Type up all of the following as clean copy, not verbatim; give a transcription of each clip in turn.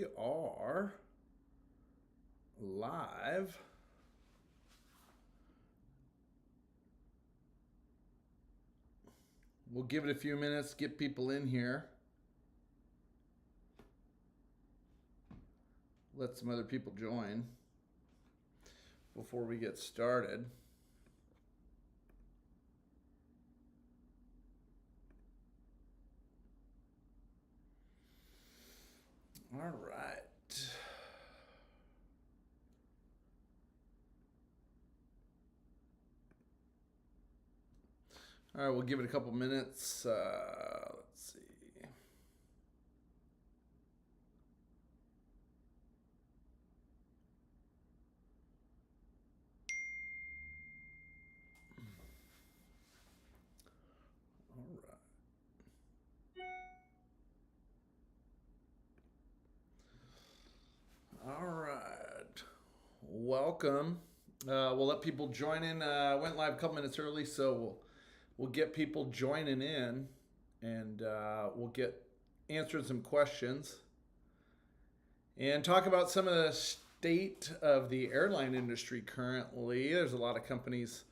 we are live. We'll give it a few minutes, get people in here. Let some other people join before we get started. All right. All right, we'll give it a couple minutes. Let's see. All right. All right. Welcome. We'll let people join in. Went live a couple minutes early, so we'll get people joining in, and we'll get answering some questions and talk about some of the state of the airline industry currently. There's a lot of companies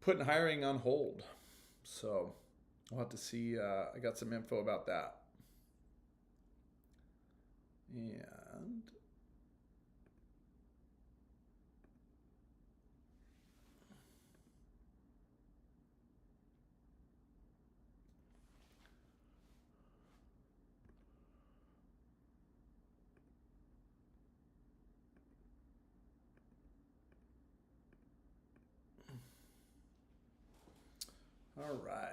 putting hiring on hold, so we'll have to see. I got some info about that. And all right.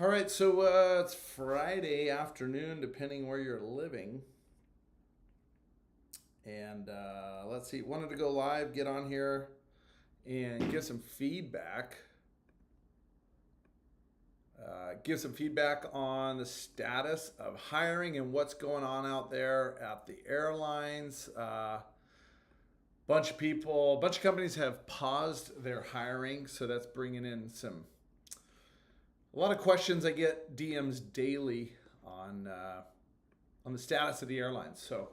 All right, so it's Friday afternoon, depending where you're living. And let's see, wanted to go live, get on here, and give some feedback. Give some feedback on the status of hiring and what's going on out there at the airlines. Bunch of companies have paused their hiring, so that's bringing in a lot of questions. I get DMs daily on the status of the airlines, so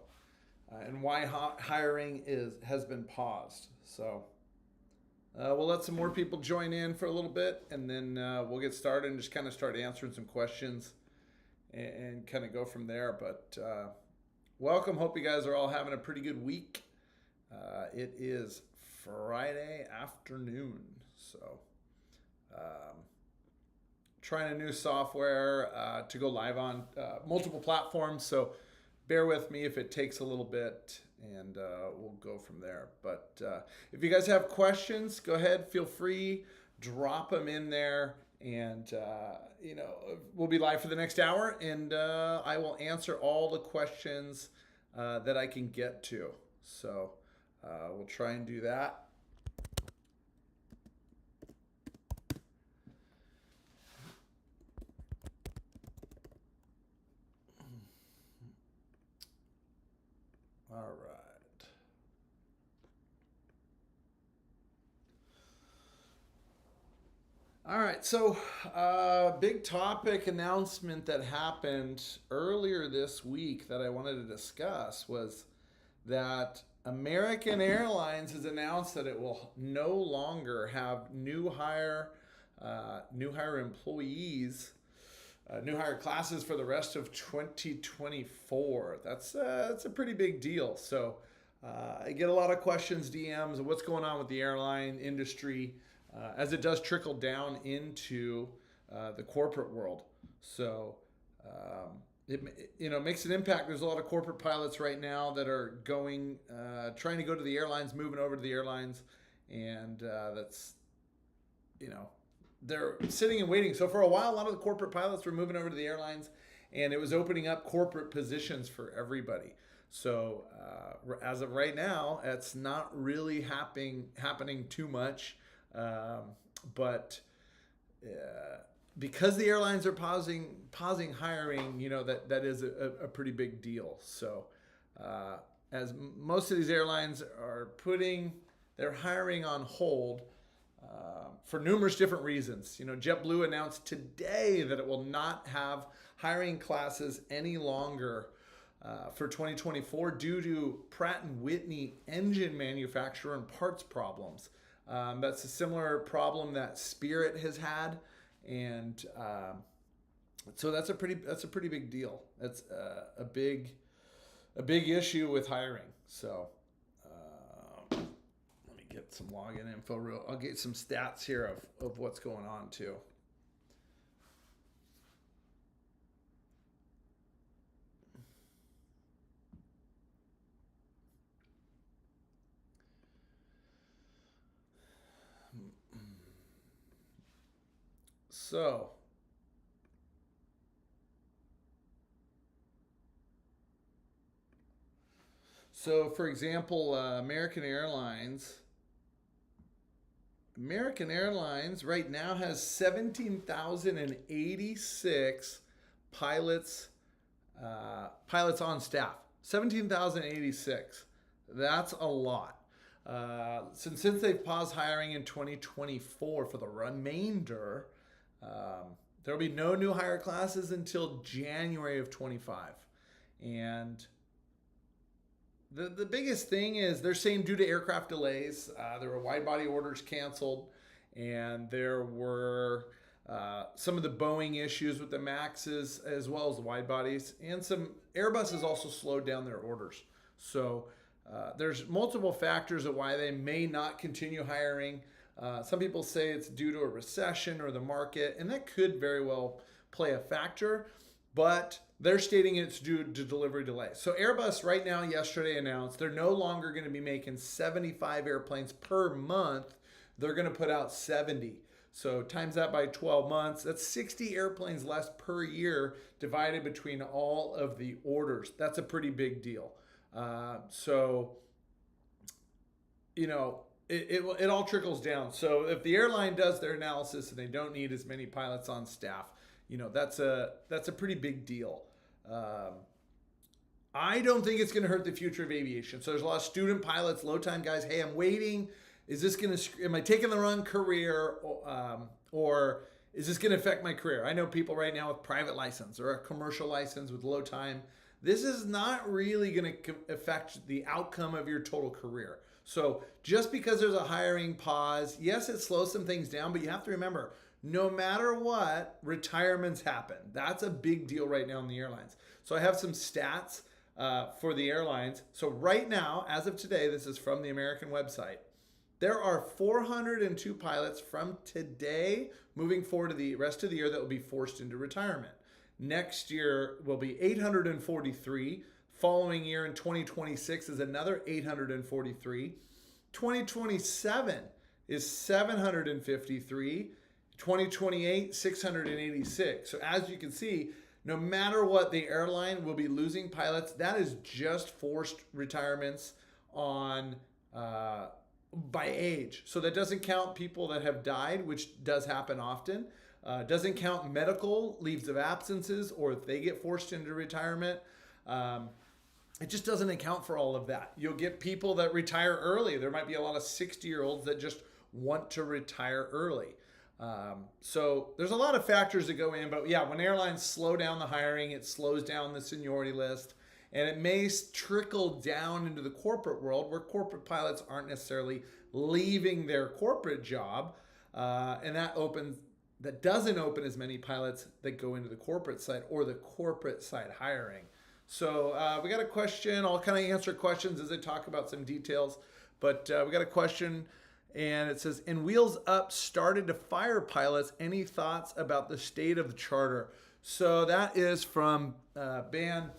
and why hiring has been paused. So we'll let some more people join in for a little bit, and then we'll get started and just kind of start answering some questions and kind of go from there. But welcome. Hope you guys are all having a pretty good week. It is Friday afternoon, so trying a new software to go live on multiple platforms. So bear with me if it takes a little bit, and we'll go from there. But if you guys have questions, go ahead, feel free, drop them in there, and we'll be live for the next hour, and I will answer all the questions that I can get to. So we'll try and do that. All right. All right. So, big topic announcement that happened earlier this week that I wanted to discuss was that American Airlines has announced that it will no longer have new hire employees. New hire classes for the rest of 2024. That's a pretty big deal. So I get a lot of questions, DMs, of what's going on with the airline industry as it does trickle down into the corporate world. So it makes an impact. There's a lot of corporate pilots right now that are trying to go to the airlines, moving over to the airlines, and that's they're sitting and waiting. So for a while, a lot of the corporate pilots were moving over to the airlines, and it was opening up corporate positions for everybody. So as of right now, it's not really happening too much. But because the airlines are pausing hiring, that is a pretty big deal. So as most of these airlines are putting they're hiring on hold for numerous different reasons. JetBlue announced today that it will not have hiring classes any longer for 2024 due to Pratt & Whitney engine manufacturer and parts problems. That's a similar problem that Spirit has had, and so that's a pretty big deal. That's a big issue with hiring. So let me get some login info. I'll get some stats here of what's going on too. So for example, American Airlines right now has 17,086 pilots on staff. 17,086. That's a lot. Since they've paused hiring in 2024 for the remainder, there'll be no new hire classes until January of 25. And the biggest thing is they're saying due to aircraft delays, there were wide body orders canceled, and there were some of the Boeing issues with the Maxes as well as the wide bodies, and some Airbus has also slowed down their orders. So there's multiple factors of why they may not continue hiring. Some people say it's due to a recession or the market, and that could very well play a factor, but they're stating it's due to delivery delays. So Airbus right now, yesterday announced they're no longer going to be making 75 airplanes per month. They're going to put out 70. So times that by 12 months, that's 60 airplanes less per year divided between all of the orders. That's a pretty big deal. It all trickles down. So if the airline does their analysis and they don't need as many pilots on staff, that's a pretty big deal. I don't think it's going to hurt the future of aviation. So there's a lot of student pilots, low time guys. Hey, I'm waiting. Am I taking the wrong career, or is this going to affect my career? I know people right now with private license or a commercial license with low time. This is not really going to affect the outcome of your total career. So just because there's a hiring pause, yes, it slows some things down, but you have to remember, no matter what, retirements happen. That's a big deal right now in the airlines. So I have some stats for the airlines. So right now, as of today, this is from the American website, there are 402 pilots from today moving forward to the rest of the year that will be forced into retirement. Next year will be 843. Following year in 2026 is another 843. 2027 is 753. 2028, 686. So as you can see, no matter what, the airline will be losing pilots. That is just forced retirements on by age. So that doesn't count people that have died, which does happen often. Doesn't count medical leaves of absences, or if they get forced into retirement. It just doesn't account for all of that. You'll get people that retire early. There might be a lot of 60-year-olds that just want to retire early. So there's a lot of factors that go in, but yeah, when airlines slow down the hiring, it slows down the seniority list, and it may trickle down into the corporate world where corporate pilots aren't necessarily leaving their corporate job, and that doesn't open as many pilots that go into the corporate side or the corporate side hiring. So we got a question. I'll kind of answer questions as I talk about some details, but we got a question. And it says, and Wheels Up started to fire pilots. Any thoughts about the state of the charter? So that is from from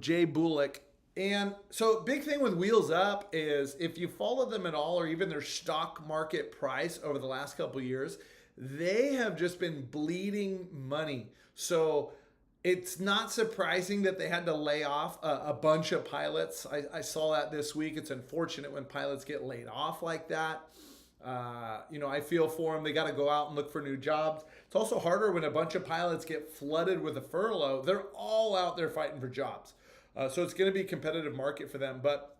Jay Bullock. And so big thing with Wheels Up is if you follow them at all, or even their stock market price over the last couple of years, they have just been bleeding money. So it's not surprising that they had to lay off a bunch of pilots. I saw that this week. It's unfortunate when pilots get laid off like that. I feel for them. They got to go out and look for new jobs. It's also harder when a bunch of pilots get flooded with a furlough. They're all out there fighting for jobs. So it's going to be a competitive market for them. But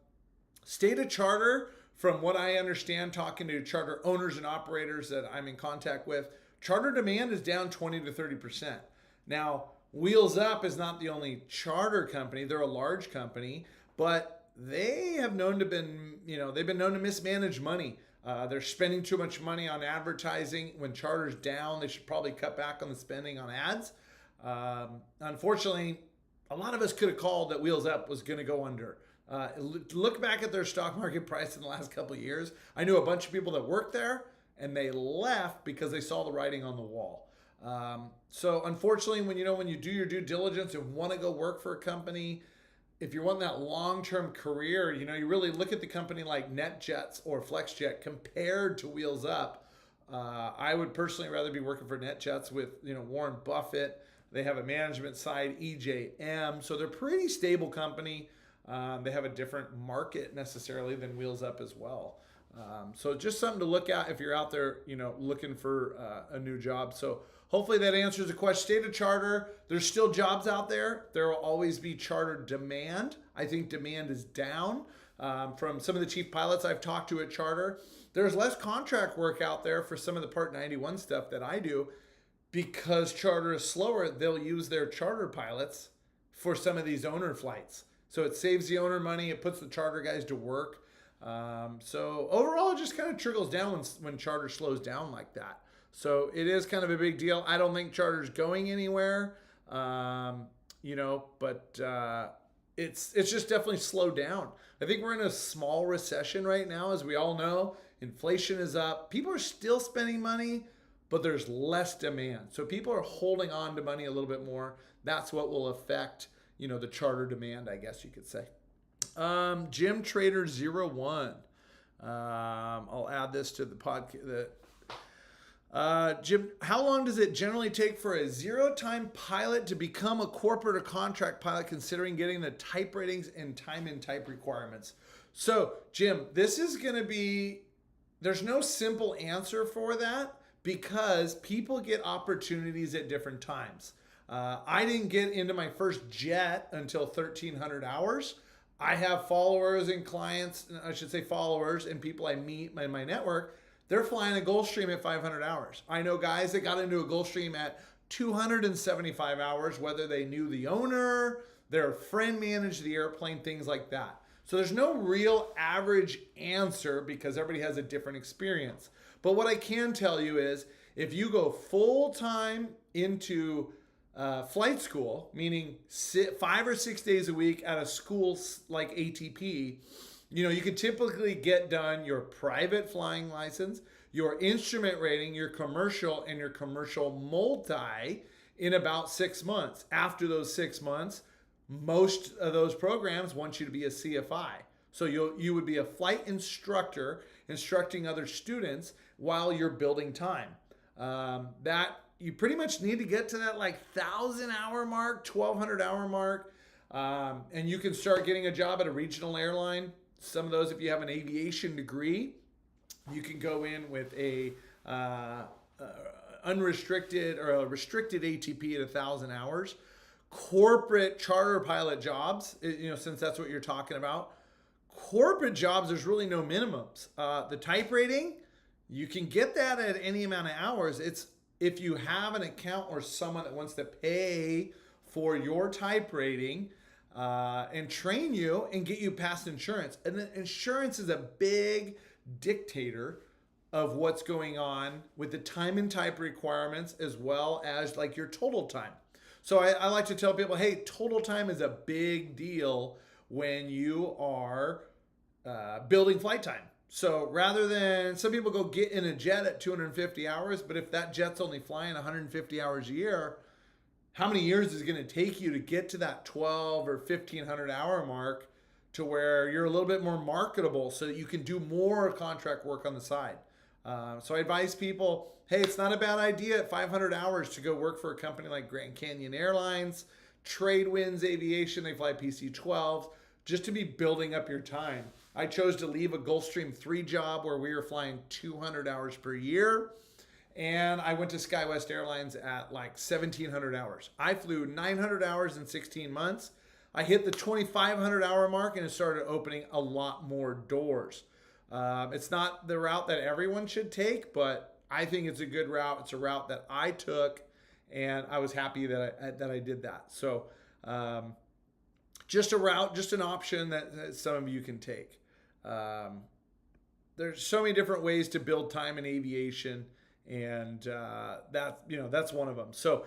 state of charter from what I understand, talking to charter owners and operators that I'm in contact with, charter demand is down 20 to 30%. Now, Wheels Up is not the only charter company. They're a large company, but they have known to they've been known to mismanage money. They're spending too much money on advertising. When charter's down, they should probably cut back on the spending on ads. Unfortunately, a lot of us could have called that Wheels Up was going to go under. Look back at their stock market price in the last couple of years. I knew a bunch of people that worked there, and they left because they saw the writing on the wall. So unfortunately, when you do your due diligence and want to go work for a company, if you're wanting that long-term career, you really look at the company like NetJets or FlexJet compared to Wheels Up. I would personally rather be working for NetJets with Warren Buffett. They have a management side, EJM, so they're a pretty stable company. They have a different market necessarily than Wheels Up as well. So just something to look at if you're out there, looking for a new job. So hopefully that answers the question. State of charter, there's still jobs out there. There will always be charter demand. I think demand is down. From some of the chief pilots I've talked to at charter, there's less contract work out there for some of the Part 91 stuff that I do. Because charter is slower, they'll use their charter pilots for some of these owner flights. So it saves the owner money. It puts the charter guys to work. So overall, it just kind of trickles down when charter slows down like that. So it is kind of a big deal. I don't think charter's going anywhere, but it's just definitely slowed down. I think we're in a small recession right now, as we all know. Inflation is up. People are still spending money, but there's less demand. So people are holding on to money a little bit more. That's what will affect, the charter demand, I guess you could say. Jim Trader 01. I'll add this to the podcast. Jim, how long does it generally take for a zero-time pilot to become a corporate or contract pilot, considering getting the type ratings and time and type requirements? So, Jim, this is going to be, there's no simple answer for that, because people get opportunities at different times. I didn't get into my first jet until 1,300 hours. I have followers and clients, I should say followers and people I meet in my network. They're flying a Gulfstream at 500 hours. I know guys that got into a Gulfstream at 275 hours, whether they knew the owner, their friend managed the airplane, things like that. So there's no real average answer because everybody has a different experience. But what I can tell you is if you go full time into flight school, meaning 5 or 6 days a week at a school like ATP, you can typically get done your private flying license, your instrument rating, your commercial, and your commercial multi in about 6 months. After those 6 months, most of those programs want you to be a CFI. So you would be a flight instructor instructing other students while you're building time. That you pretty much need to get to that 1,000-hour mark, 1,200 hour mark, and you can start getting a job at a regional airline. Some of those, if you have an aviation degree, you can go in with a unrestricted or a restricted ATP at 1,000 hours. Corporate charter pilot jobs, since that's what you're talking about. Corporate jobs, there's really no minimums. The type rating, you can get that at any amount of hours. It's if you have an account or someone that wants to pay for your type rating and train you and get you past insurance. And then insurance is a big dictator of what's going on with the time and type requirements, as well as your total time. So I like to tell people, hey, total time is a big deal when you are building flight time. So rather than, some people go get in a jet at 250 hours, but if that jet's only flying 150 hours a year, how many years is it going to take you to get to that 12 or 1,500 hour mark to where you're a little bit more marketable so that you can do more contract work on the side? So I advise people, hey, it's not a bad idea at 500 hours to go work for a company like American Airlines, Tradewinds Aviation, they fly PC-12s, just to be building up your time. I chose to leave a Gulfstream 3 job where we were flying 200 hours per year, and I went to SkyWest Airlines at 1,700 hours. I flew 900 hours in 16 months. I hit the 2,500 hour mark and it started opening a lot more doors. It's not the route that everyone should take, but I think it's a good route. It's a route that I took, and I was happy that I did that. So just a route, just an option that some of you can take. There's so many different ways to build time in aviation, and that's one of them. So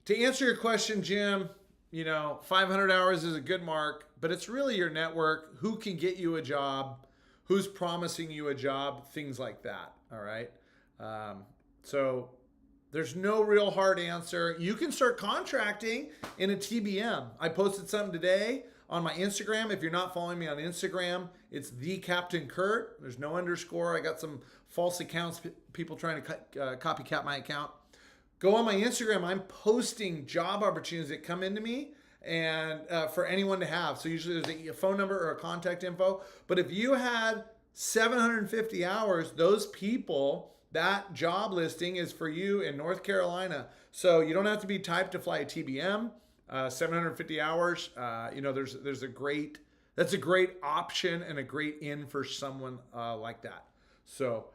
to answer your question, Jim, 500 hours is a good mark, but it's really your network, who can get you a job, who's promising you a job, things like that. All right. So there's no real hard answer. You can start contracting in a TBM. I posted something today on my Instagram. If you're not following me on Instagram, it's the Captain Kurt. There's no underscore. I got some false accounts, people trying to copycat my account. Go on my Instagram. I'm posting job opportunities that come into me and for anyone to have. So usually there's a phone number or a contact info. But if you had 750 hours, those people, that job listing is for you in North Carolina. So you don't have to be typed to fly a TBM. 750 hours. That's a great option and a great in for someone like that. So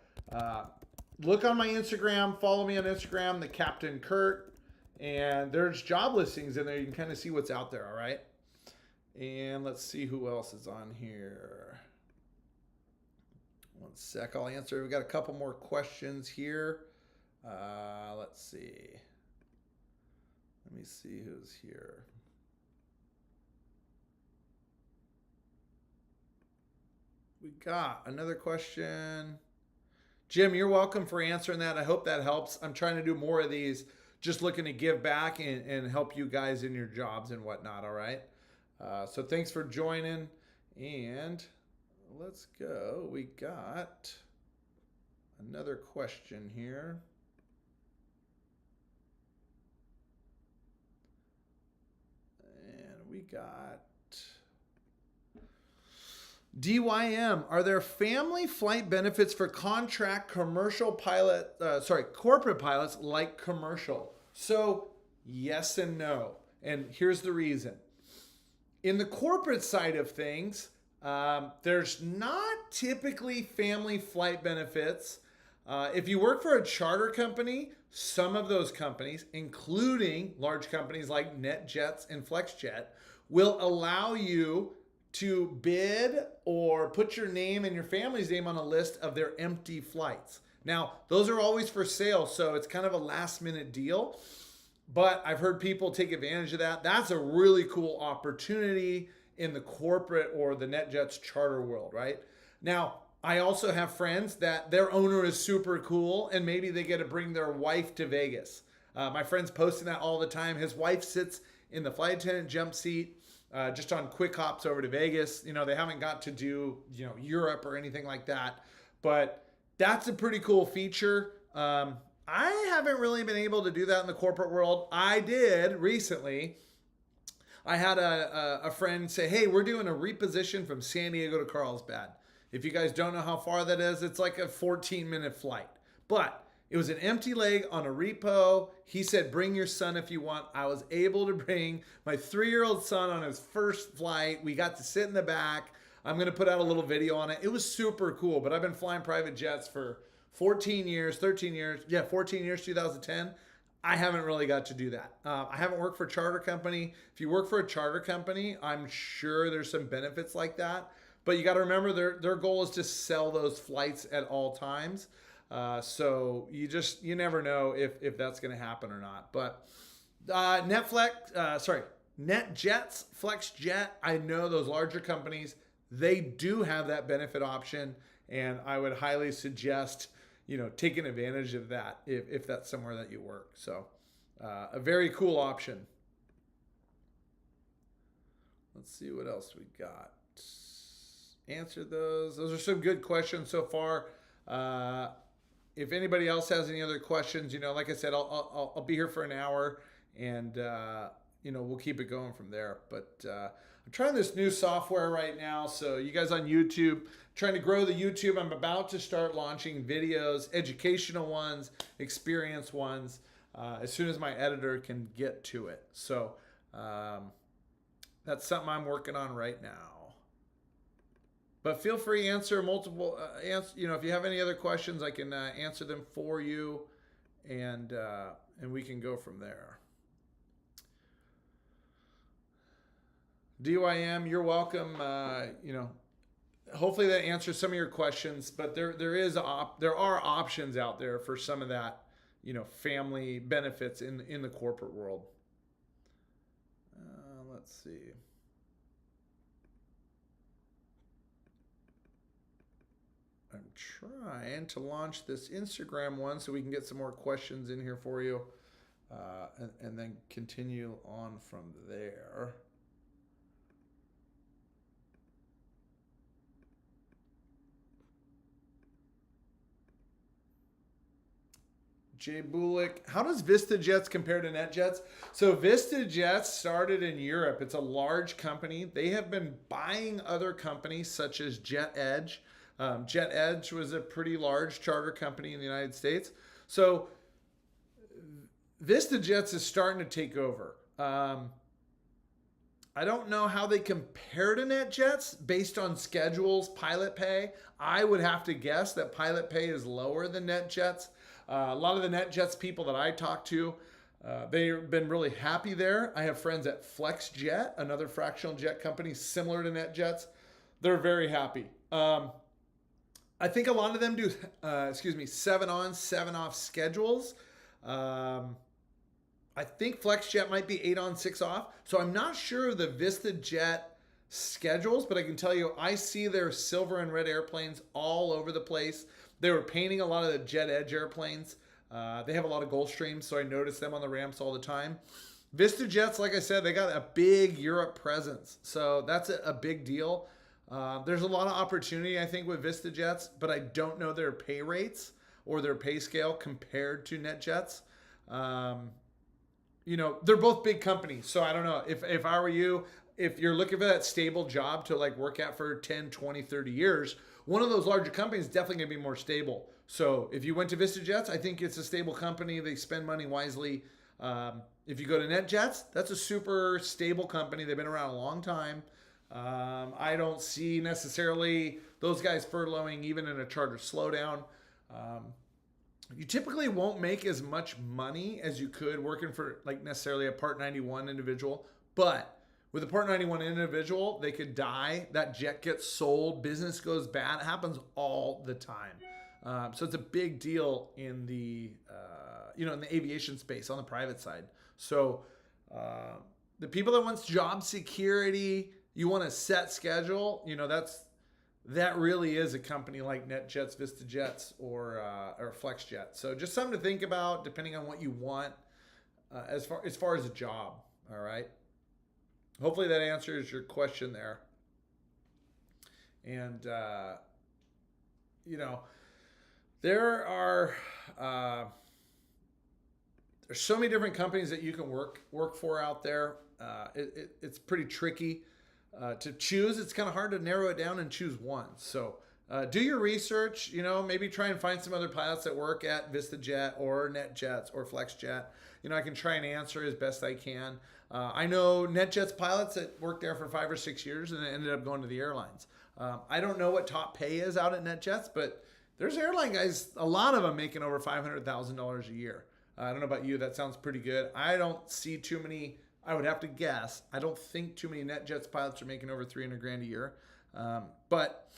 look on my Instagram, follow me on Instagram, the Captain Kurt, and there's job listings in there. You can kind of see what's out there. All right. And let's see who else is on here. One sec, I'll answer. We've got a couple more questions here. Let's see. Let me see who's here. We got another question. Jim, you're welcome for answering that. I hope that helps. I'm trying to do more of these, just looking to give back and help you guys in your jobs and whatnot, all right? So thanks for joining, and let's go. We got another question here. And we got DYM. Are there family flight benefits for contract corporate pilots like commercial? So yes and no. And here's the reason. In the corporate side of things, there's not typically family flight benefits. If you work for a charter company, some of those companies, including large companies like NetJets and FlexJet, will allow you to bid or put your name and your family's name on a list of their empty flights. Now, those are always for sale, so it's kind of a last minute deal, but I've heard people take advantage of that. That's a really cool opportunity in the corporate or the NetJets charter world, right? Now, I also have friends that their owner is super cool and maybe they get to bring their wife to Vegas. My friend's posting that all the time. His wife sits in the flight attendant jump seat, just on quick hops over to Vegas. They haven't got to do, Europe or anything like that, but that's a pretty cool feature. I haven't really been able to do that in the corporate world. I did recently. I had a friend say, hey, we're doing a reposition from San Diego to Carlsbad. If you guys don't know how far that is, it's like a 14-minute flight. But it was an empty leg on a repo. He said, bring your son if you want. I was able to bring my 3-year-old son on his first flight. We got to sit in the back. I'm going to put out a little video on it. It was super cool, but I've been flying private jets for 14 years, 13 years. Yeah, 14 years, 2010. I haven't really got to do that. I haven't worked for a charter company. If you work for a charter company, I'm sure there's some benefits like that. But you got to remember their goal is to sell those flights at all times. So you never know if that's going to happen or not. But NetJets, FlexJet, I know those larger companies, they do have that benefit option. And I would highly suggest, taking advantage of that if that's somewhere that you work. So a very cool option. Let's see what else we got. Answer those. Those are some good questions so far. If anybody else has any other questions, like I said, I'll be here for an hour, and we'll keep it going from there. But I'm trying this new software right now. So you guys on YouTube, trying to grow the YouTube. I'm about to start launching videos, educational ones, experience ones, as soon as my editor can get to it. So that's something I'm working on right now. But feel free to answer multiple if you have any other questions, I can answer them for you, and we can go from there. DYM, you're welcome. Hopefully that answers some of your questions, but there are options out there for some of that, family benefits in the corporate world. Let's see. I'm trying to launch this Instagram one so we can get some more questions in here for you, and then continue on from there. Jay Bulick, how does VistaJets compare to NetJets? So VistaJets started in Europe. It's a large company. They have been buying other companies such as JetEdge. JetEdge was a pretty large charter company in the United States. So VistaJets is starting to take over. I don't know how they compare to NetJets based on schedules, pilot pay. I would have to guess that pilot pay is lower than NetJets. A lot of the NetJets people that I talk to, they've been really happy there. I have friends at FlexJet, another fractional jet company similar to NetJets. They're very happy. I think a lot of them do, 7 on, 7 off schedules. I think FlexJet might be 8 on, 6 off. So I'm not sure of the VistaJet schedules, but I can tell you, I see their silver and red airplanes all over the place. They were painting a lot of the JetEdge airplanes. They have a lot of Gulfstreams, so I notice them on the ramps all the time. VistaJets, like I said, they got a big Europe presence, so that's a big deal. There's a lot of opportunity, I think, with VistaJets, but I don't know their pay rates or their pay scale compared to NetJets. They're both big companies, so I don't know. If I were you, if you're looking for that stable job to work at for 10, 20, 30 years, one of those larger companies is definitely going to be more stable. So if you went to VistaJets, I think it's a stable company. They spend money wisely. If you go to NetJets, that's a super stable company. They've been around a long time. I don't see necessarily those guys furloughing even in a charter slowdown. You typically won't make as much money as you could working for necessarily a Part 91 individual, but with a Part 91 individual, they could die. That jet gets sold. Business goes bad. It happens all the time. So it's a big deal in the in the aviation space on the private side. So the people that wants job security, you want a set schedule. That really is a company like NetJets, VistaJets, or FlexJet. So just something to think about depending on what you want as far as a job. All right. Hopefully that answers your question there. And, there are there's so many different companies that you can work for out there. It's pretty tricky to choose. It's kind of hard to narrow it down and choose one. So do your research, maybe try and find some other pilots that work at VistaJet or NetJets or FlexJet. I can try and answer as best I can. I know NetJets pilots that worked there for 5 or 6 years and ended up going to the airlines. I don't know what top pay is out at NetJets, but there's airline guys, a lot of them making over $500,000 a year. I don't know about you. That sounds pretty good. I don't see too many. I would have to guess. I don't think too many NetJets pilots are making over $300,000 a year. But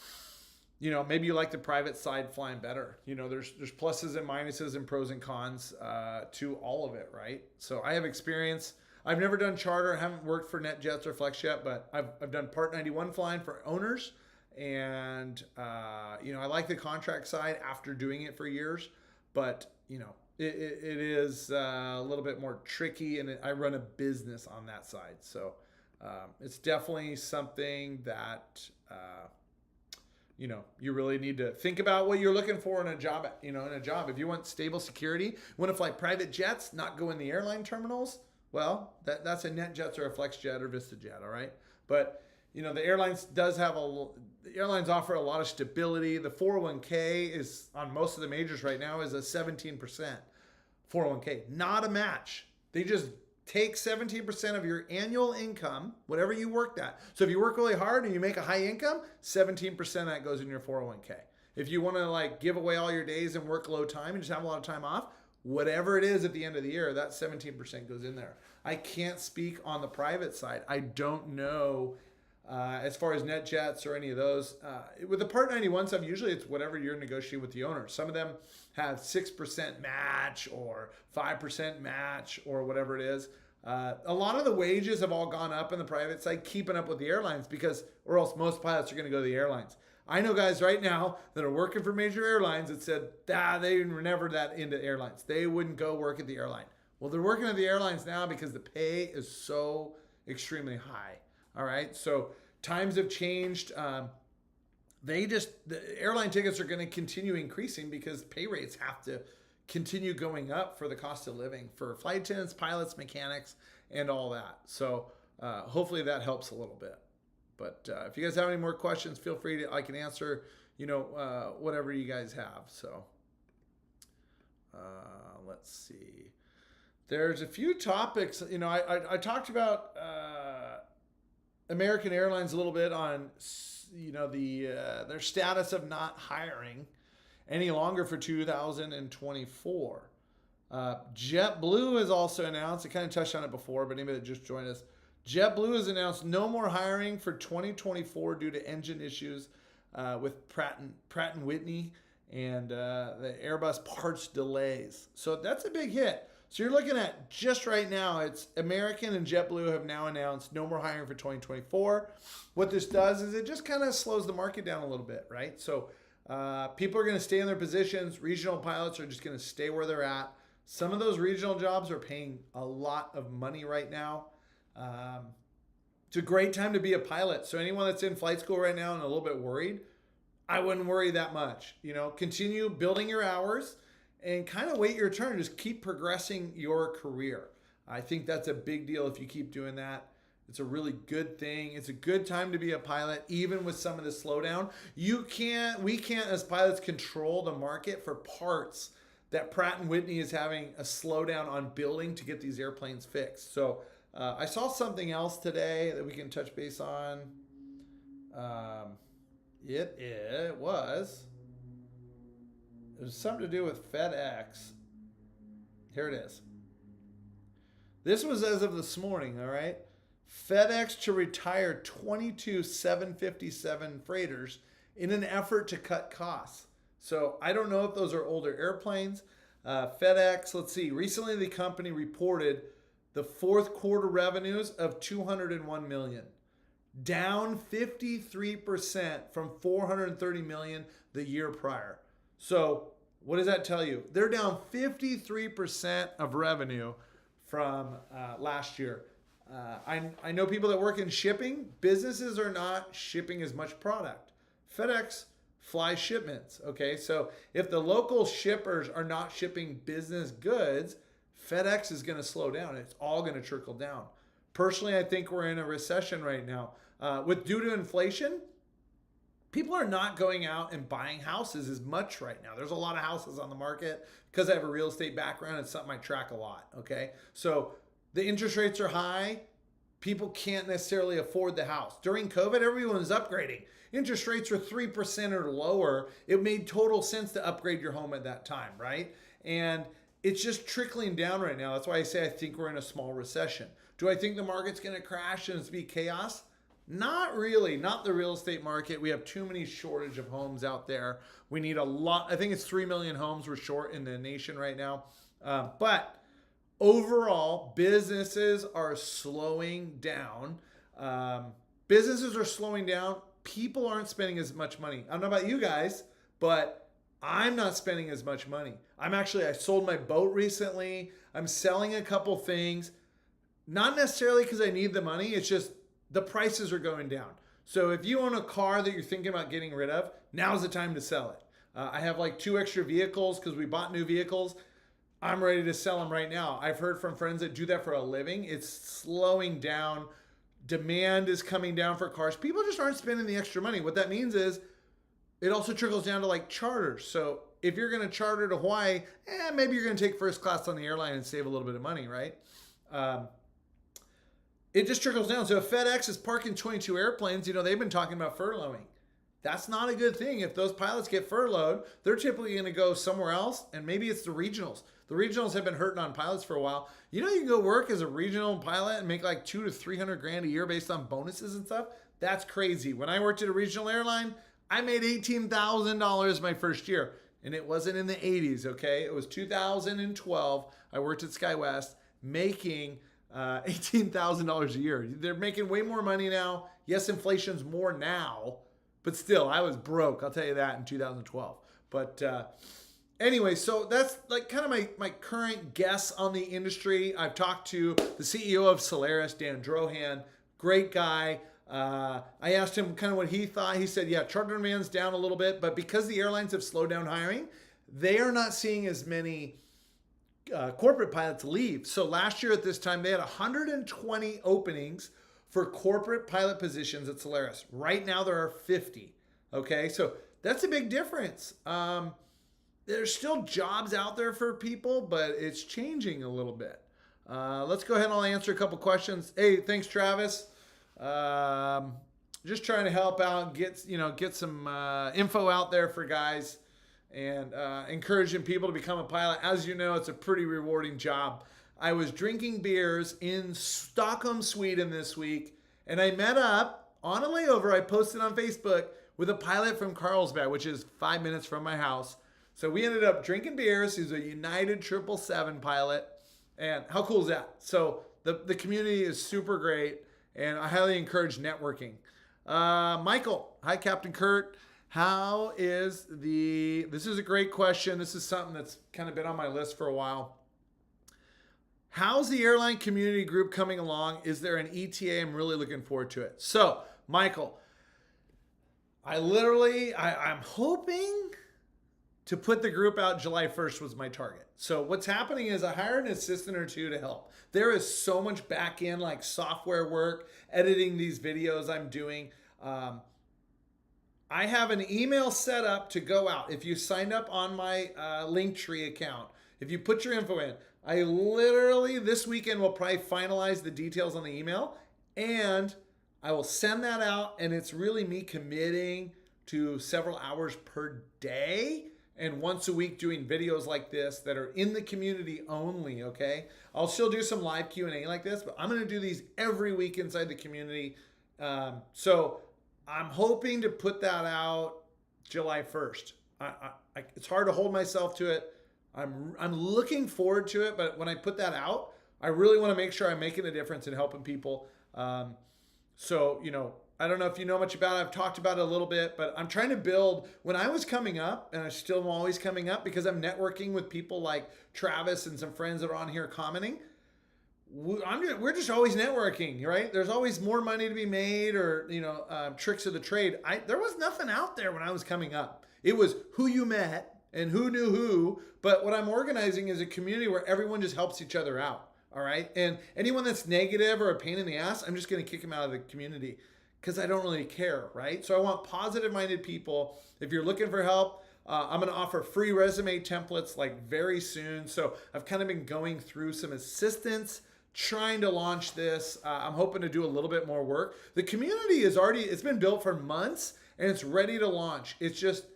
maybe you like the private side flying better. There's pluses and minuses and pros and cons to all of it, right? So I have experience. I've never done charter. I haven't worked for NetJets or FlexJet, but I've done Part 91 flying for owners. And, I like the contract side after doing it for years, but, it is a little bit more tricky, and I run a business on that side. So it's definitely something that, you really need to think about what you're looking for in a job, If you want stable security, you want to fly private jets, not go in the airline terminals, well, that's a NetJets or a FlexJet or VistaJet, all right? But, the airlines the airlines offer a lot of stability. The 401k is on most of the majors right now is a 17% 401k, not a match. They just take 17% of your annual income, whatever you worked at. So if you work really hard and you make a high income, 17% of that goes in your 401k. If you want to like give away all your days and work low time and just have a lot of time off, whatever it is at the end of the year, that 17% goes in there. I can't speak on the private side. I don't know as far as NetJets or any of those. With the Part 91 stuff, usually it's whatever you're negotiating with the owner. Some of them have 6% match or 5% match or whatever it is. A lot of the wages have all gone up in the private side, keeping up with the airlines or else most pilots are going to go to the airlines. I know guys right now that are working for major airlines that said, they were never that into airlines. They wouldn't go work at the airline. Well, they're working at the airlines now because the pay is so extremely high. All right. So times have changed. The airline tickets are going to continue increasing because pay rates have to continue going up for the cost of living for flight attendants, pilots, mechanics, and all that. So hopefully that helps a little bit. But if you guys have any more questions, feel free to, I can answer, whatever you guys have. So let's see. There's a few topics, I talked about American Airlines a little bit on, their status of not hiring any longer for 2024. JetBlue has also announced, I kind of touched on it before, but anybody that just joined us, JetBlue has announced no more hiring for 2024 due to engine issues with Pratt & Whitney and the Airbus parts delays. So that's a big hit. So you're looking at just right now, it's American and JetBlue have now announced no more hiring for 2024. What this does is it just kind of slows the market down a little bit, right? So people are going to stay in their positions. Regional pilots are just going to stay where they're at. Some of those regional jobs are paying a lot of money right now. It's a great time to be a pilot. So anyone that's in flight school right now and a little bit worried, I wouldn't worry that much. Continue building your hours and kind of wait your turn. Just keep progressing your career. I think that's a big deal if you keep doing that. It's a really good thing. It's a good time to be a pilot, even with some of the slowdown. We can't as pilots control the market for parts that Pratt & Whitney is having a slowdown on building to get these airplanes fixed. So I saw something else today that we can touch base on. It was something to do with FedEx. Here it is. This was as of this morning, all right? FedEx to retire 22 757 freighters in an effort to cut costs. So I don't know if those are older airplanes. FedEx, let's see. Recently, the company reported the fourth quarter revenues of $201 million, down 53% from $430 million the year prior. So what does that tell you? They're down 53% of revenue from last year. I know people that work in shipping. Businesses are not shipping as much product. FedEx flies shipments, okay? So if the local shippers are not shipping business goods, FedEx is going to slow down. It's all going to trickle down. Personally, I think we're in a recession right now. Due to inflation, people are not going out and buying houses as much right now. There's a lot of houses on the market. Because I have a real estate background, it's something I track a lot, okay? So the interest rates are high. People can't necessarily afford the house. During COVID, everyone was upgrading. Interest rates were 3% or lower. It made total sense to upgrade your home at that time, right? And it's just trickling down right now. That's why I say I think we're in a small recession. Do I think the market's going to crash and it's be chaos? Not really. Not the real estate market. We have too many shortage of homes out there. We need a lot. I think it's 3 million homes we're short in the nation right now. But overall, businesses are slowing down. Businesses are slowing down. People aren't spending as much money. I don't know about you guys, but I'm not spending as much money. I sold my boat recently. I'm selling a couple things. Not necessarily because I need the money. It's just the prices are going down. So if you own a car that you're thinking about getting rid of, now's the time to sell it. I have like 2 extra vehicles because we bought new vehicles. I'm ready to sell them right now. I've heard from friends that do that for a living. It's slowing down. Demand is coming down for cars. People just aren't spending the extra money. What that means is it also trickles down to like charters. So if you're going to charter to Hawaii, maybe you're going to take first class on the airline and save a little bit of money, right? Um, it just trickles down. So if FedEx is parking 22 airplanes, they've been talking about furloughing. That's not a good thing. If those pilots get furloughed, they're typically going to go somewhere else, and maybe it's the regionals. The regionals have been hurting on pilots for a while. You can go work as a regional pilot and make like 200 to 300 grand a year based on bonuses and stuff. That's crazy. When I worked at a regional airline, I made $18,000 my first year, and it wasn't in the 80s. Okay, it was 2012. I worked at SkyWest, making $18,000 a year. They're making way more money now. Yes, inflation's more now, but still, I was broke. I'll tell you that in 2012. But anyway, so that's like kind of my current guess on the industry. I've talked to the CEO of Solaris, Dan Drohan, great guy. I asked him kind of what he thought. He said, yeah, charter demand's down a little bit, but because the airlines have slowed down hiring, they are not seeing as many corporate pilots leave. So last year at this time, they had 120 openings for corporate pilot positions at Solaris. Right now, there are 50. Okay, so that's a big difference. There's still jobs out there for people, but it's changing a little bit. Let's go ahead and I'll answer a couple questions. Hey, thanks, Travis. Just trying to help out, get some info out there for guys, and encouraging people to become a pilot. As you know, it's a pretty rewarding job. I was drinking beers in Stockholm, Sweden this week, and I met up on a layover. I posted on Facebook with a pilot from Carlsbad, which is 5 minutes from my house. So we ended up drinking beers. He's a United 777 pilot. And how cool is that? So the community is super great, and I highly encourage networking. Michael, hi, Captain Kurt. This is a great question. This is something that's kind of been on my list for a while. How's the airline community group coming along? Is there an ETA? I'm really looking forward to it. So, Michael, I'm hoping to put the group out July 1st was my target. So what's happening is I hired an assistant or two to help. There is so much back end like software work, editing these videos I'm doing. I have an email set up to go out. If you signed up on my Linktree account, if you put your info in, I literally this weekend will probably finalize the details on the email, and I will send that out, and it's really me committing to several hours per day and once a week doing videos like this that are in the community only, okay? I'll still do some live Q&A like this, but I'm going to do these every week inside the community. So I'm hoping to put that out July 1st. It's hard to hold myself to it. I'm looking forward to it, but when I put that out, I really want to make sure I'm making a difference and helping people. So, I don't know if you know much about it. I've talked about it a little bit, but I'm trying to build. When I was coming up, and I still am always coming up because I'm networking with people like Travis and some friends that are on here commenting. We're just always networking, right? There's always more money to be made, or tricks of the trade. There was nothing out there when I was coming up. It was who you met and who knew who. But what I'm organizing is a community where everyone just helps each other out. All right, and anyone that's negative or a pain in the ass, I'm just going to kick them out of the community because I don't really care, right? So I want positive-minded people. If you're looking for help, I'm going to offer free resume templates like very soon. So I've kind of been going through some assistance, trying to launch this. I'm hoping to do a little bit more work. The community it's been built for months and it's ready to launch. It's just,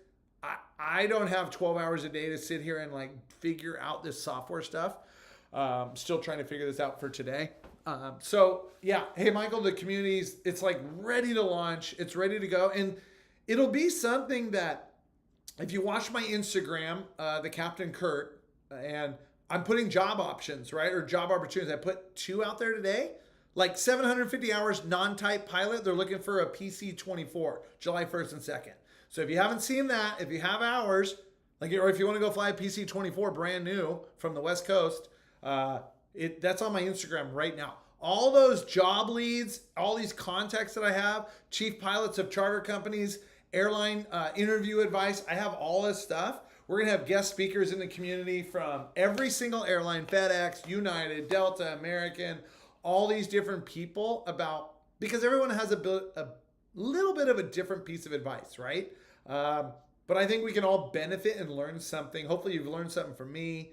I don't have 12 hours a day to sit here and like figure out this software stuff. Still trying to figure this out for today. So yeah, hey Michael, the community's, it's like ready to launch. It's ready to go. And it'll be something that if you watch my Instagram, the Captain Kurt, and I'm putting job options, right? Or job opportunities. I put 2 out there today, like 750 hours non-type pilot. They're looking for a PC-24, July 1st and 2nd. So if you haven't seen that, if you have hours, or if you want to go fly a PC-24 brand new from the West Coast, that's on my Instagram right now. All those job leads, all these contacts that I have, chief pilots of charter companies, airline interview advice, I have all this stuff. We're going to have guest speakers in the community from every single airline, FedEx, United, Delta, American, all these different people because everyone has a little bit of a different piece of advice, right? But I think we can all benefit and learn something. Hopefully you've learned something from me.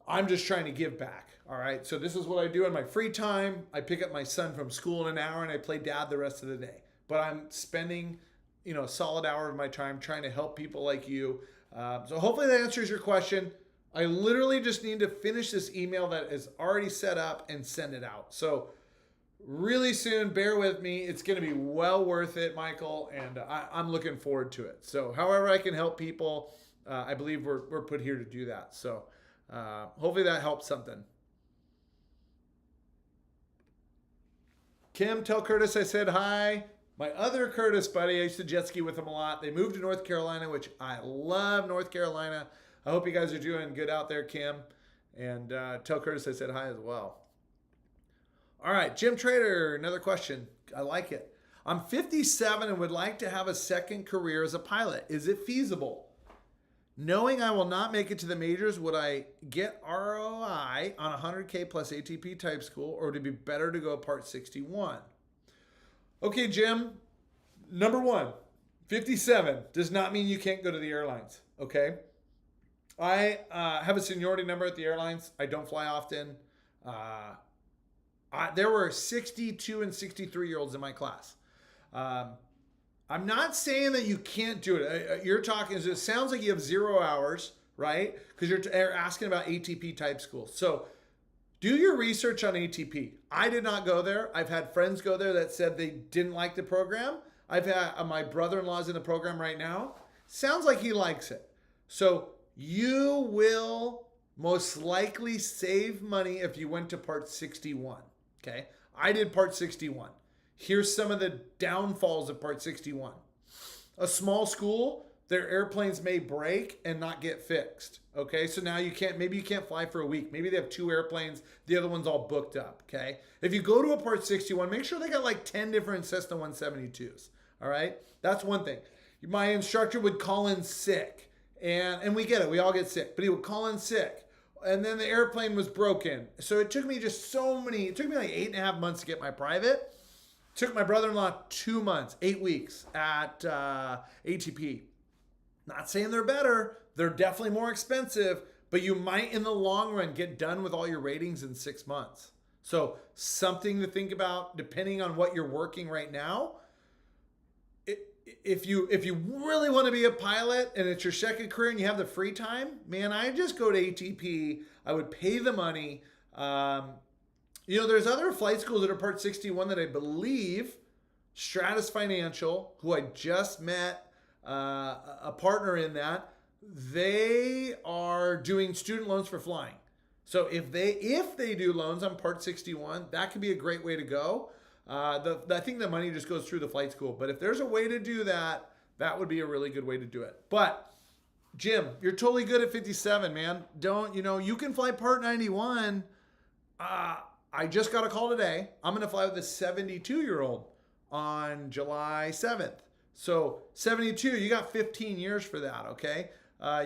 I'm just trying to give back. All right. So this is what I do in my free time. I pick up my son from school in an hour and I play dad the rest of the day. But I'm spending, a solid hour of my time trying to help people like you. So hopefully that answers your question. I literally just need to finish this email that is already set up and send it out. So really soon, bear with me. It's going to be well worth it, Michael, and I'm looking forward to it. So however I can help people, I believe we're put here to do that. So hopefully that helps something. Kim, tell Curtis I said hi. My other Curtis buddy, I used to jet ski with him a lot. They moved to North Carolina, which I love North Carolina. I hope you guys are doing good out there, Kim. And tell Curtis I said hi as well. All right, Jim Trader, another question. I like it. I'm 57 and would like to have a second career as a pilot. Is it feasible? Knowing I will not make it to the majors, would I get ROI on 100K plus ATP type school, or would it be better to go Part 61? Okay, Jim, number one, 57 does not mean you can't go to the airlines, okay? I have a seniority number at the airlines. I don't fly often. There were 62 and 63-year-olds in my class. I'm not saying that you can't do it. You're talking, it sounds like you have 0 hours, right? Because you're asking about ATP type schools. So do your research on ATP. I did not go there. I've had friends go there that said they didn't like the program. I've had my brother-in-law's in the program right now. Sounds like he likes it. So you will most likely save money if you went to Part 61. Okay, I did Part 61. Here's some of the downfalls of Part 61. A small school, their airplanes may break and not get fixed. Okay, so now maybe you can't fly for a week. Maybe they have 2 airplanes, the other one's all booked up. Okay, if you go to a Part 61, make sure they got like 10 different Cessna 172s. All right, that's one thing. My instructor would call in sick, and we get it, we all get sick, but he would call in sick. And then the airplane was broken. So it took me like 8.5 months to get my private. Took my brother-in-law 2 months, 8 weeks at ATP. Not saying they're better. They're definitely more expensive, but you might in the long run get done with all your ratings in 6 months. So something to think about depending on what you're working right now. If you really want to be a pilot and it's your second career and you have the free time, man, I just go to ATP. I would pay the money. There's other flight schools that are Part 61 that I believe, Stratus Financial, who I just met, a partner in that, they are doing student loans for flying. So if they do loans on Part 61, that could be a great way to go. I think the money just goes through the flight school. But if there's a way to do that, that would be a really good way to do it. But Jim, you're totally good at 57, man. You can fly Part 91. I just got a call today. I'm going to fly with a 72-year-old on July 7th. So 72, you got 15 years for that, okay?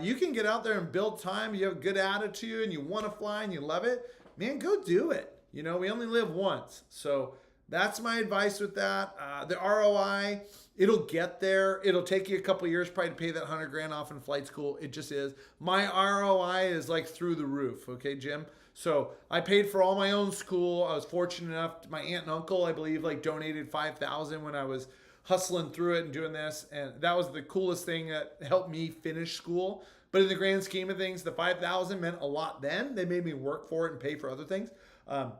You can get out there and build time. You have a good attitude and you want to fly and you love it. Man, go do it. We only live once. So that's my advice with that. The ROI, it'll get there. It'll take you a couple of years probably to pay that $100,000 off in flight school. It just is. My ROI is like through the roof. Okay, Jim? So I paid for all my own school. I was fortunate enough. My aunt and uncle, I believe, donated $5,000 when I was hustling through it and doing this. And that was the coolest thing that helped me finish school. But in the grand scheme of things, the $5,000 meant a lot then. They made me work for it and pay for other things.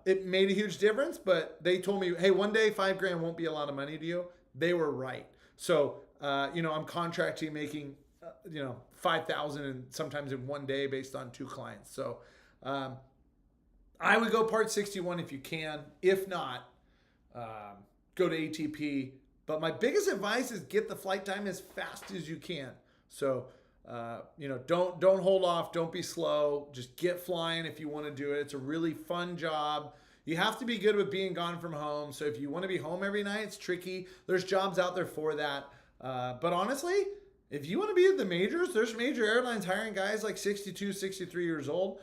It made a huge difference, but they told me, hey, one day $5,000 won't be a lot of money to you. They were right. So, I'm contracting making, $5,000 and sometimes in one day based on 2 clients. So, I would go Part 61 if you can. If not, go to ATP. But my biggest advice is get the flight time as fast as you can. So, don't hold off. Don't be slow. Just get flying if you want to do it. It's a really fun job. You have to be good with being gone from home. So if you want to be home every night, it's tricky. There's jobs out there for that. But honestly, if you want to be at the majors, there's major airlines hiring guys like 62, 63 years old.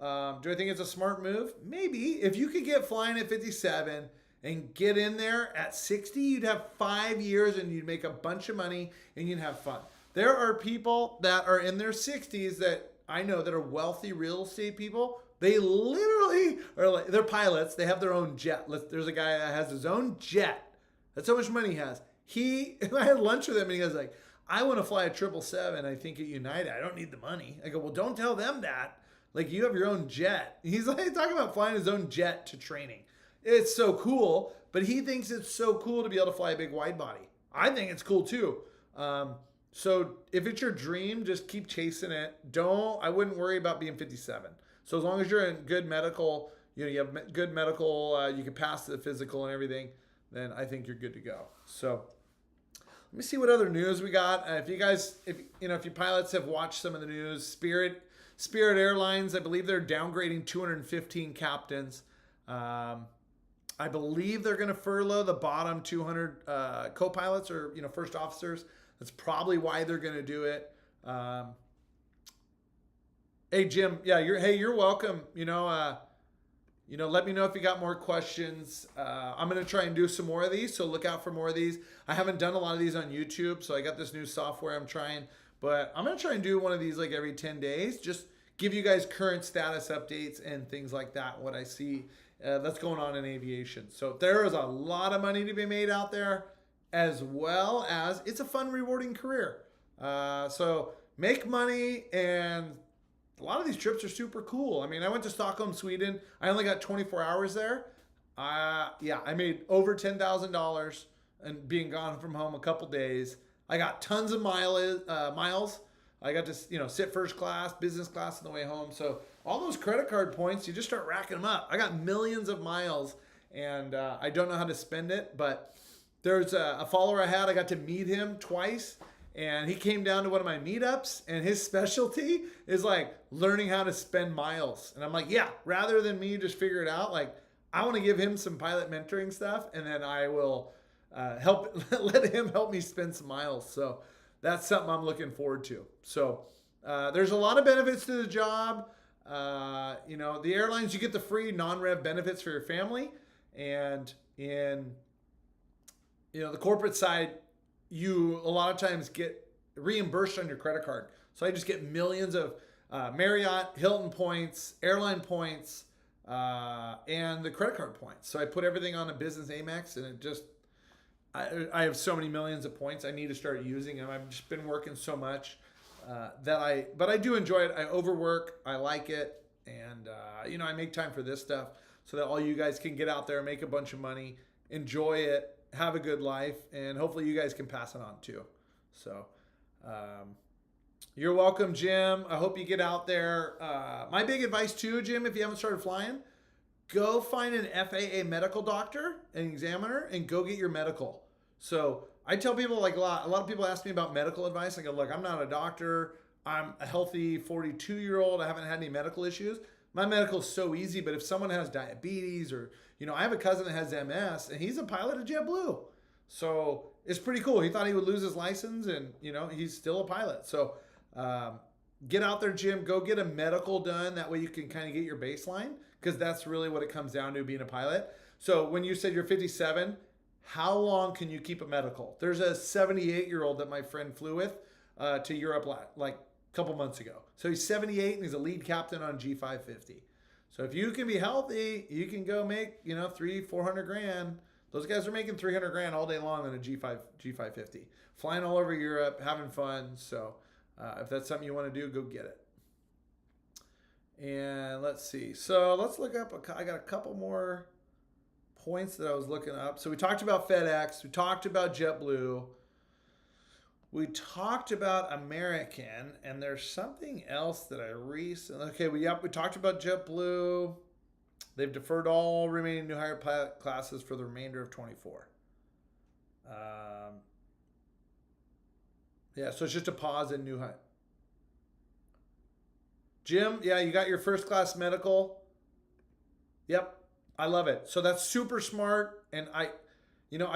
Do I think it's a smart move? Maybe. If you could get flying at 57 and get in there at 60, you'd have 5 years and you'd make a bunch of money and you'd have fun. There are people that are in their 60s that I know that are wealthy real estate people. They literally are like, they're pilots. They have their own jet. There's a guy that has his own jet. That's how much money he has. I had lunch with him and he goes like, I want to fly a 777, I think, at United. I don't need the money. I go, well, don't tell them that. Like, you have your own jet. He's like talking about flying his own jet to training. It's so cool, but he thinks it's so cool to be able to fly a big wide body. I think it's cool too. So if it's your dream, just keep chasing it. I wouldn't worry about being 57. So as long as you're in good medical, you have good medical, you can pass the physical and everything, then I think you're good to go. So let me see what other news we got. If you pilots have watched some of the news, Spirit Airlines, I believe they're downgrading 215 captains. I believe they're going to furlough the bottom 200 co-pilots or first officers. That's probably why they're going to do it. Hey Jim, yeah, you're welcome. Let me know if you got more questions. I'm going to try and do some more of these, so look out for more of these. I haven't done a lot of these on YouTube, so I got this new software I'm trying, but I'm going to try and do one of these like every 10 days. Just give you guys current status updates and things like that, what I see that's going on in aviation. So there is a lot of money to be made out there, as well as it's a fun, rewarding career. So make money, and a lot of these trips are super cool. I mean, I went to Stockholm, Sweden. I only got 24 hours there. I made over $10,000 and being gone from home a couple days. I got tons of miles. I got to sit first class, business class on the way home. So all those credit card points, you just start racking them up. I got millions of miles, and I don't know how to spend it, but there's a follower I had. I got to meet him twice, and he came down to one of my meetups, and his specialty is like learning how to spend miles. And I'm like, yeah, rather than me just figure it out, like I want to give him some pilot mentoring stuff, and then I will let him help me spend some miles. So that's something I'm looking forward to. So there's a lot of benefits to the job. The airlines, you get the free non-rev benefits for your family, and in the corporate side, you a lot of times get reimbursed on your credit card. So I just get millions of Marriott, Hilton points, airline points, and the credit card points. So I put everything on a business Amex, and I have so many millions of points. I need to start using them. I've just been working so much but I do enjoy it. I overwork. I like it. And, I make time for this stuff so that all you guys can get out there, make a bunch of money, enjoy it, have a good life, and hopefully you guys can pass it on too. So, you're welcome, Jim. I hope you get out there. My big advice too, Jim, if you haven't started flying, go find an FAA medical doctor, an examiner, and go get your medical. So I tell people, like a lot of people ask me about medical advice. I go, look, I'm not a doctor. I'm a healthy 42-year-old. I haven't had any medical issues. My medical is so easy, but if someone has diabetes or, I have a cousin that has MS and he's a pilot of JetBlue. So it's pretty cool. He thought he would lose his license and, he's still a pilot. So get out there, Jim. Go get a medical done. That way you can kind of get your baseline, because that's really what it comes down to, being a pilot. So when you said you're 57, how long can you keep a medical? There's a 78-year-old that my friend flew with to Europe like a couple months ago. So he's 78 and he's a lead captain on G550. So if you can be healthy, you can go make, $300-400 grand. Those guys are making 300 grand all day long on a G550, flying all over Europe, having fun. So if that's something you want to do, go get it. And let's see. So let's look up. I got a couple more points that I was looking up. So we talked about FedEx. We talked about JetBlue. We talked about American, and there's something else that I recently. Okay, we talked about JetBlue. They've deferred all remaining new hire pilot classes for the remainder of 24. So it's just a pause in new hire. Jim, yeah, you got your first class medical. Yep, I love it. So that's super smart, and I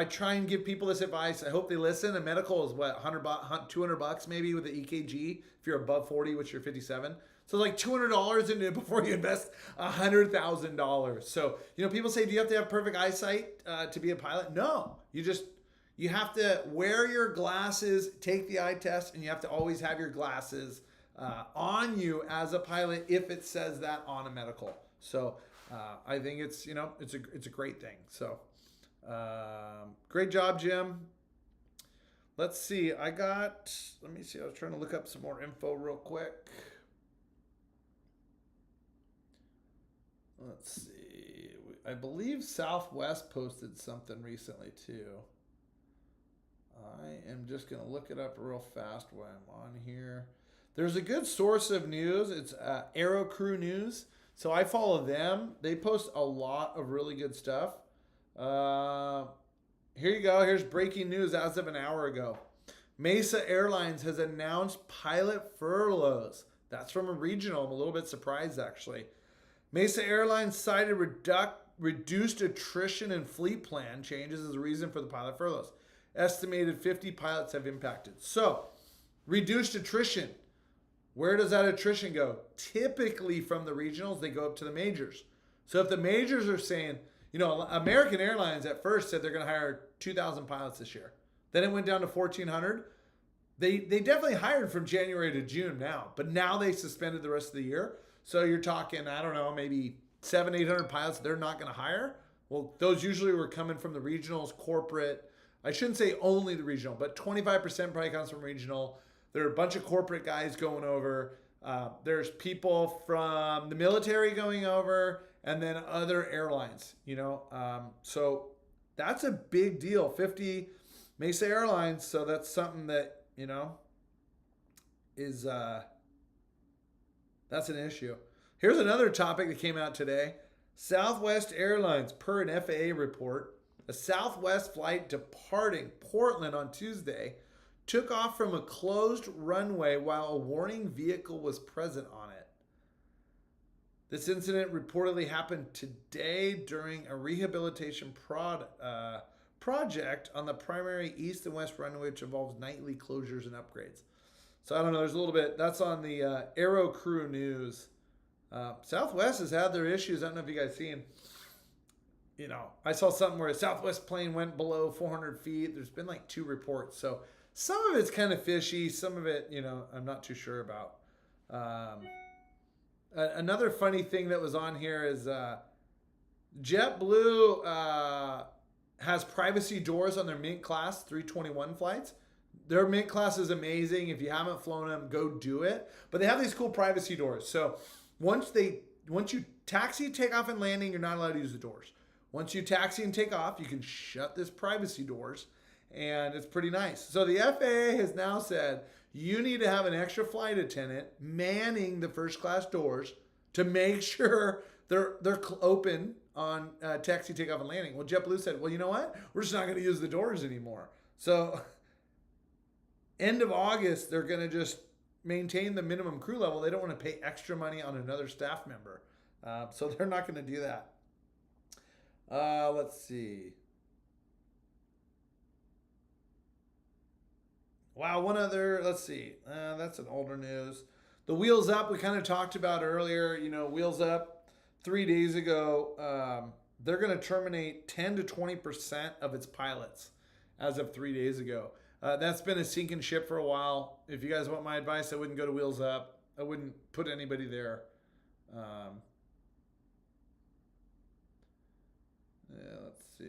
try and give people this advice. I hope they listen. A medical is what, $200 maybe with the EKG if you're above 40, which you're 57. So like $200 into it before you invest $100,000. So, people say, do you have to have perfect eyesight to be a pilot? No, you have to wear your glasses, take the eye test, and you have to always have your glasses on you as a pilot if it says that on a medical. So I think it's it's a great thing. So great job, Jim. Let's see. Let me see. I was trying to look up some more info real quick. Let's see. I believe Southwest posted something recently too. I am just going to look it up real fast while I'm on here. There's a good source of news. It's Aero Crew News. So I follow them. They post a lot of really good stuff. Here you go. Here's breaking news as of an hour ago. Mesa Airlines has announced pilot furloughs. That's from a regional. I'm a little bit surprised, actually. Mesa Airlines cited reduced attrition and fleet plan changes as a reason for the pilot furloughs. Estimated 50 pilots have impacted. So, reduced attrition. Where does that attrition go? Typically from the regionals, they go up to the majors. So if the majors are saying, American Airlines at first said they're going to hire 2,000 pilots this year. Then it went down to 1,400. They definitely hired from January to June now, but now they suspended the rest of the year. So you're talking, I don't know, maybe 700-800 pilots they're not going to hire. Well, those usually were coming from the regionals, corporate. I shouldn't say only the regional, but 25% probably comes from regional. There are a bunch of corporate guys going over. There's people from the military going over, and then other airlines, So that's a big deal. 50 Mesa Airlines. So that's something that, is that's an issue. Here's another topic that came out today. Southwest Airlines, per an FAA report, a Southwest flight departing Portland on Tuesday took off from a closed runway while a warning vehicle was present on it. This incident reportedly happened today during a rehabilitation project on the primary east and west runway, which involves nightly closures and upgrades. So I don't know, there's a little bit, that's on the Aero Crew News. Southwest has had their issues. I don't know if you guys seen, I saw something where a Southwest plane went below 400 feet. There's been like 2 reports. So some of it's kind of fishy. Some of it, I'm not too sure about. Another funny thing that was on here is JetBlue has privacy doors on their Mint Class 321 flights. Their Mint Class is amazing. If you haven't flown them, go do it. But they have these cool privacy doors. So once you taxi, take off, and landing, you're not allowed to use the doors. Once you taxi and take off, you can shut this privacy doors, and it's pretty nice. So the FAA has now said you need to have an extra flight attendant manning the first class doors to make sure they're open on taxi, takeoff, and landing. Well, JetBlue said, well, you know what? We're just not going to use the doors anymore. So end of August, they're going to just maintain the minimum crew level. They don't want to pay extra money on another staff member. So they're not going to do that. Let's see. Wow, one other, let's see. That's an older news. The Wheels Up, we kind of talked about earlier. Wheels Up, 3 days ago, they're going to terminate 10 to 20% of its pilots as of 3 days ago. That's been a sinking ship for a while. If you guys want my advice, I wouldn't go to Wheels Up. I wouldn't put anybody there. Let's see.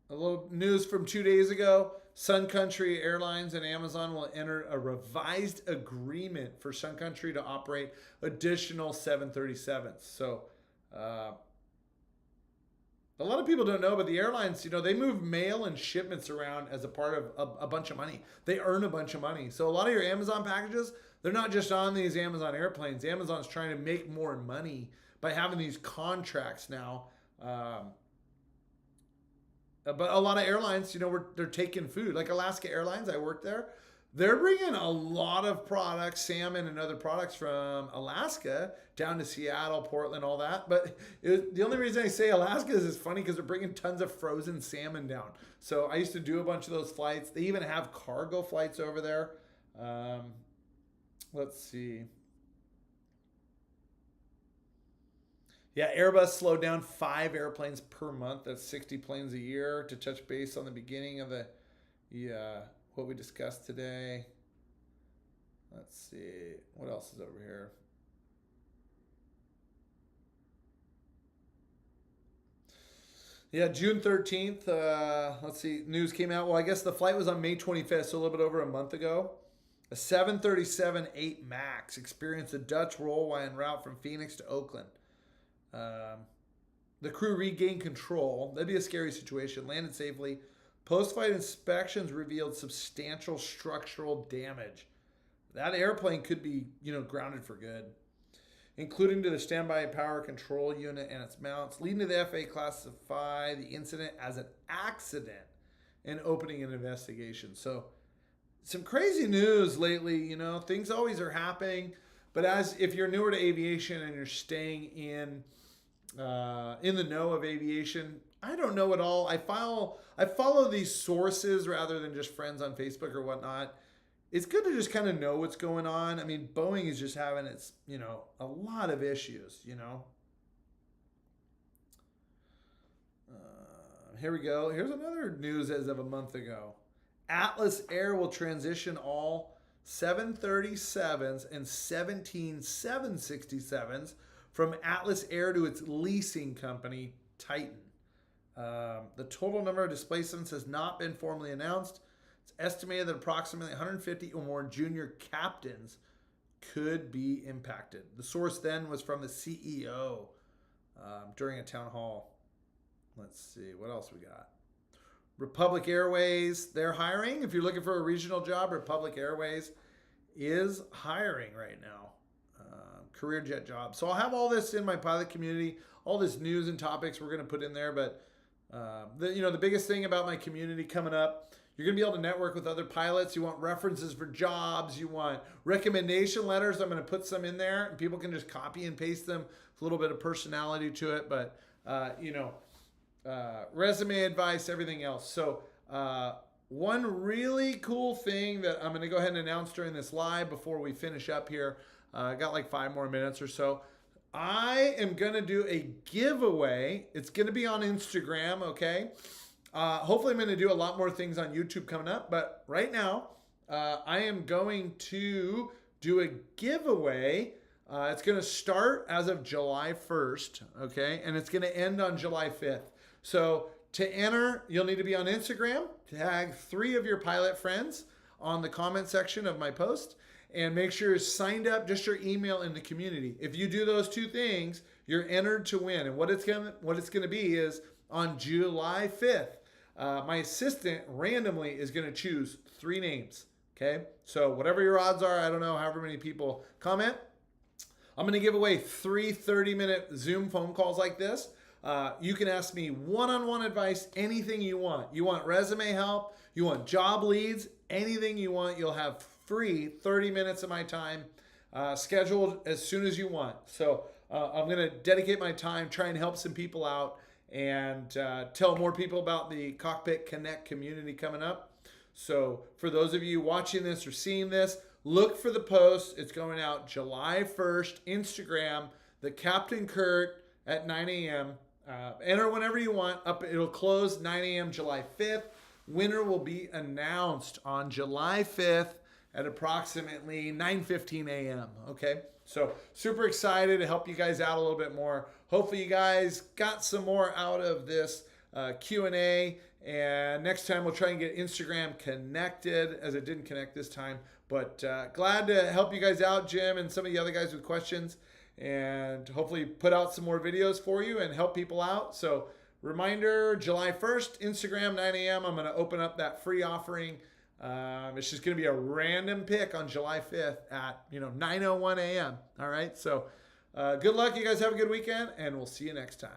A little news from 2 days ago. Sun Country Airlines and Amazon will enter a revised agreement for Sun Country to operate additional 737s. So a lot of people don't know, but the airlines, they move mail and shipments around as a part of a bunch of money. They earn a bunch of money. So a lot of your Amazon packages, they're not just on these Amazon airplanes. Amazon's trying to make more money by having these contracts now. But a lot of airlines, they're taking food. Like Alaska Airlines, I worked there. They're bringing a lot of products, salmon and other products from Alaska down to Seattle, Portland, all that. But the only reason I say Alaska is it's funny because they're bringing tons of frozen salmon down. So I used to do a bunch of those flights. They even have cargo flights over there. Let's see. Yeah, Airbus slowed down 5 airplanes per month. That's 60 planes a year to touch base on the beginning of what we discussed today. Let's see. What else is over here? Yeah, June 13th. Let's see. News came out. Well, I guess the flight was on May 25th, so a little bit over a month ago. A 737-8 MAX experienced a Dutch roll while en route from Phoenix to Oakland. The crew regained control. That'd be a scary situation. Landed safely. Post-flight inspections revealed substantial structural damage. That airplane could be, grounded for good, including to the standby power control unit and its mounts, leading to the FAA classify the incident as an accident and opening an investigation. So, some crazy news lately. Things always are happening, but if you're newer to aviation and you're staying in the know of aviation, I don't know at all. I follow these sources rather than just friends on Facebook or whatnot. It's good to just kind of know what's going on. I mean, Boeing is just having a lot of issues, Here we go. Here's another news as of a month ago. Atlas Air will transition all 737s and 17 767s from Atlas Air to its leasing company, Titan. The total number of displacements has not been formally announced. It's estimated that approximately 150 or more junior captains could be impacted. The source then was from the CEO during a town hall. Let's see, what else we got? Republic Airways, they're hiring. If you're looking for a regional job, Republic Airways is hiring right now. Career jet job. So I'll have all this in my pilot community, all this news and topics we're going to put in there. But the biggest thing about my community coming up, you're going to be able to network with other pilots. You want references for jobs. You want recommendation letters. I'm going to put some in there, and people can just copy and paste them. A little bit of personality to it, but resume advice, everything else. So one really cool thing that I'm going to go ahead and announce during this live before we finish up here. I got like 5 more minutes or so. I am going to do a giveaway. It's going to be on Instagram, okay? Hopefully I'm going to do a lot more things on YouTube coming up. But right now, I am going to do a giveaway. It's going to start as of July 1st, okay? And it's going to end on July 5th. So to enter, you'll need to be on Instagram. Tag 3 of your pilot friends on the comment section of my post. And make sure you're signed up, just your email in the community. If you do those 2 things, you're entered to win. And what it's gonna be is on July 5th, my assistant randomly is gonna choose 3 names. Okay, so whatever your odds are, I don't know, however many people comment, I'm gonna give away 3 30-minute Zoom phone calls like this. You can ask me one-on-one advice, anything you want. You want resume help, you want job leads, anything you want, you'll have free 30 minutes of my time scheduled as soon as you want. So I'm going to dedicate my time, try and help some people out, and tell more people about the Cockpit Connect community coming up. So for those of you watching this or seeing this, look for the post. It's going out July 1st, Instagram, the Captain Kurt at 9 a.m. Enter whenever you want. It'll close 9 a.m. July 5th. Winner will be announced on July 5th at approximately 9:15 a.m. Okay, so super excited to help you guys out a little bit more. Hopefully you guys got some more out of this Q&A, and next time we'll try and get Instagram connected, as it didn't connect this time. But glad to help you guys out, Jim, and some of the other guys with questions, and hopefully put out some more videos for you and help people out. So reminder, July 1st, Instagram, 9 a.m. I'm going to open up that free offering. It's just going to be a random pick on July 5th at 9:01 a.m. All right. So good luck. You guys have a good weekend, and we'll see you next time.